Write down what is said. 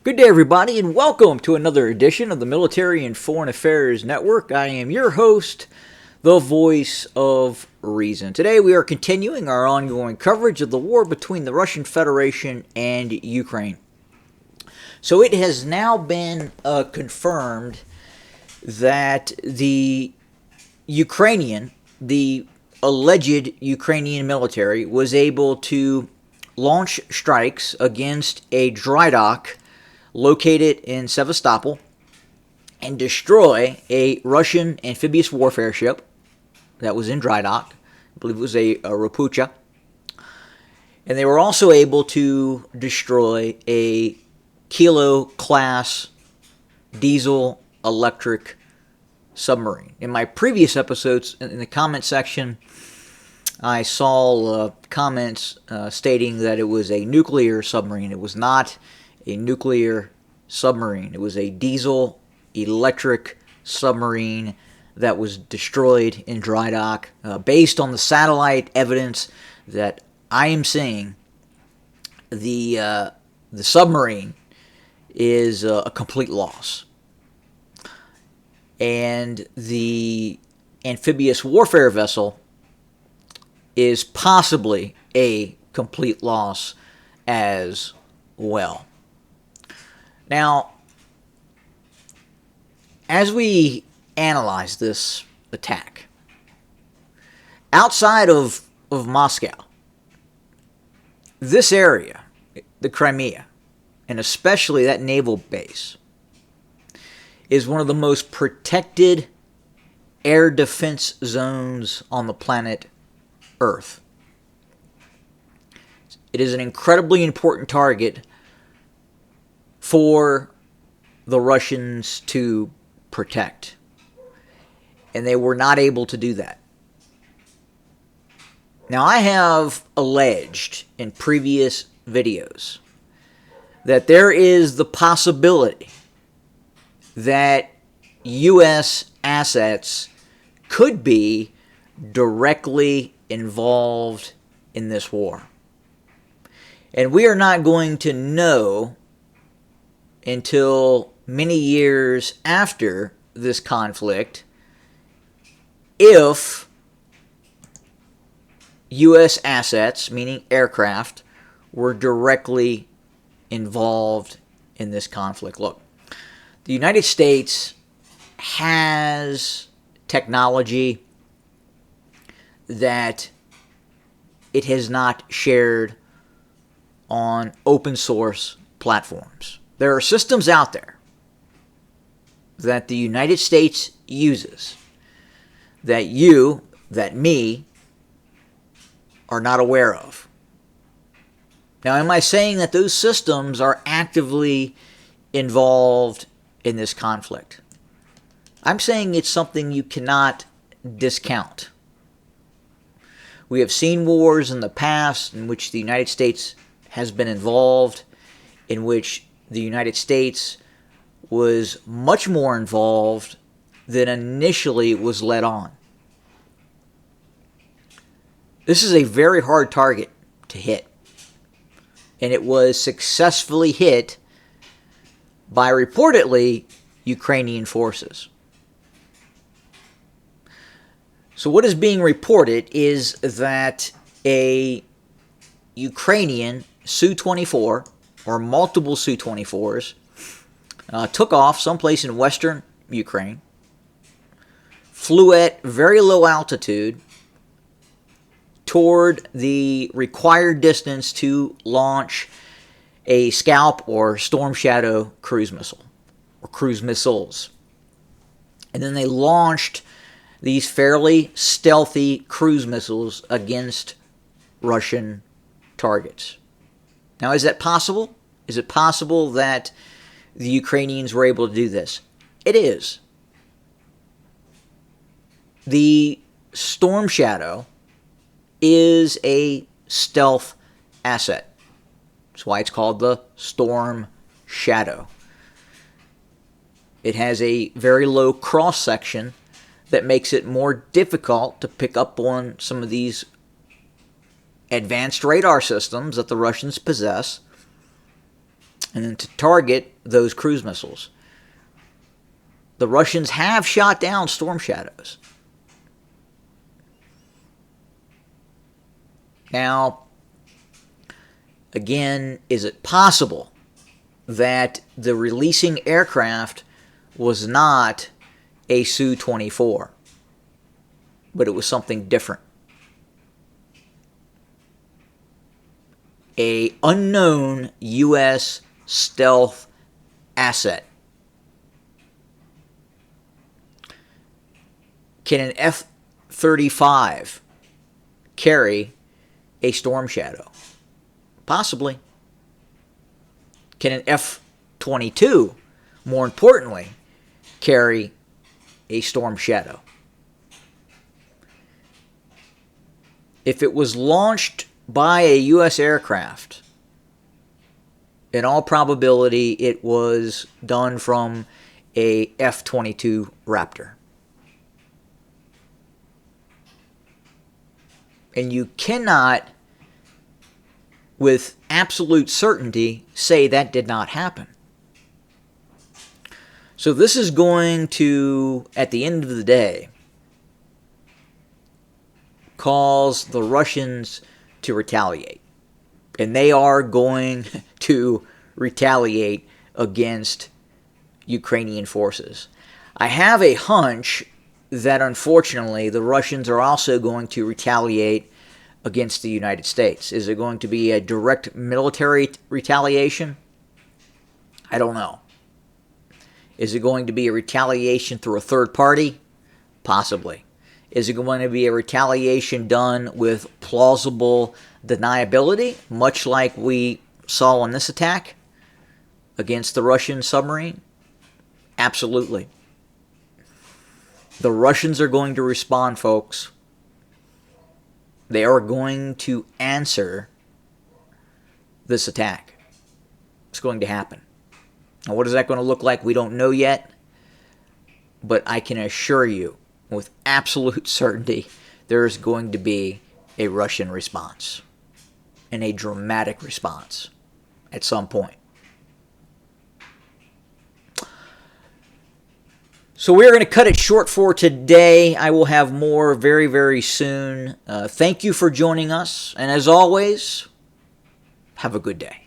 Good day, everybody, and welcome to another edition of the Military and Foreign Affairs Network. I am your host, the voice of reason. Today, we are continuing our ongoing coverage of the war between the Russian Federation and Ukraine. So it has now been confirmed that the alleged Ukrainian military was able to launch strikes against a dry dock located in Sevastopol and destroy a Russian amphibious warfare ship that was in dry dock. I believe it was a Rapucha. And they were also able to destroy a Kilo-class diesel-electric submarine. In my previous episodes, in the comment section, I saw comments stating that it was a nuclear submarine. It was not a nuclear submarine. It was a diesel-electric submarine that was destroyed in dry dock. Based on the satellite evidence that I am seeing, the submarine is a complete loss. And the amphibious warfare vessel is possibly a complete loss as well. Now, as we analyze this attack, outside of Moscow, this area, the Crimea, and especially that naval base, is one of the most protected air defense zones on the planet Earth. It is an incredibly important target for the Russians to protect. And they were not able to do that. Now, I have alleged in previous videos that there is the possibility that U.S. assets could be directly involved in this war. And we are not going to know until many years after this conflict if U.S. assets, meaning aircraft, were directly involved in this conflict. Look, the United States has technology that it has not shared on open source platforms. There are systems out there that the United States uses that you, that me, are not aware of. Now, am I saying that those systems are actively involved in this conflict? I'm saying it's something you cannot discount. We have seen wars in the past in which the United States has been involved, in which the United States was much more involved than initially was led on. This is a very hard target to hit, and it was successfully hit by reportedly Ukrainian forces. So what is being reported is that a Ukrainian Su-24 or multiple Su-24s took off someplace in western Ukraine, flew at very low altitude toward the required distance to launch a Scalp or Storm Shadow cruise missile, or cruise missiles. And then they launched these fairly stealthy cruise missiles against Russian targets. Now, is that possible? Is it possible that the Ukrainians were able to do this? It is. The Storm Shadow is a stealth asset. That's why it's called the Storm Shadow. It has a very low cross-section that makes it more difficult to pick up on some of these advanced radar systems that the Russians possess and then to target those cruise missiles. The Russians have shot down Storm Shadows. Now, again, is it possible that the releasing aircraft was not a Su-24, but it was something different? A unknown U.S. stealth asset. Can an F-35 carry a Storm Shadow? Possibly. Can an F-22, more importantly, carry a Storm Shadow? If it was launched by a U.S. aircraft, in all probability it was done from a F-22 Raptor. And you cannot, with absolute certainty, say that did not happen. So this is going to, at the end of the day, cause the Russians to retaliate. And they are going to retaliate against Ukrainian forces. I have a hunch that unfortunately the Russians are also going to retaliate against the United States. Is it going to be a direct military retaliation? I don't know. Is it going to be a retaliation through a third party? Possibly. Is it going to be a retaliation done with plausible deniability, much like we saw in this attack against the Russian submarine? Absolutely. The Russians are going to respond, folks. They are going to answer this attack. It's going to happen. Now, what is that going to look like? We don't know yet. But I can assure you, with absolute certainty, there is going to be a Russian response. And a dramatic response at some point. So we're going to cut it short for today. I will have more very, very soon. Thank you for joining us. And as always, have a good day.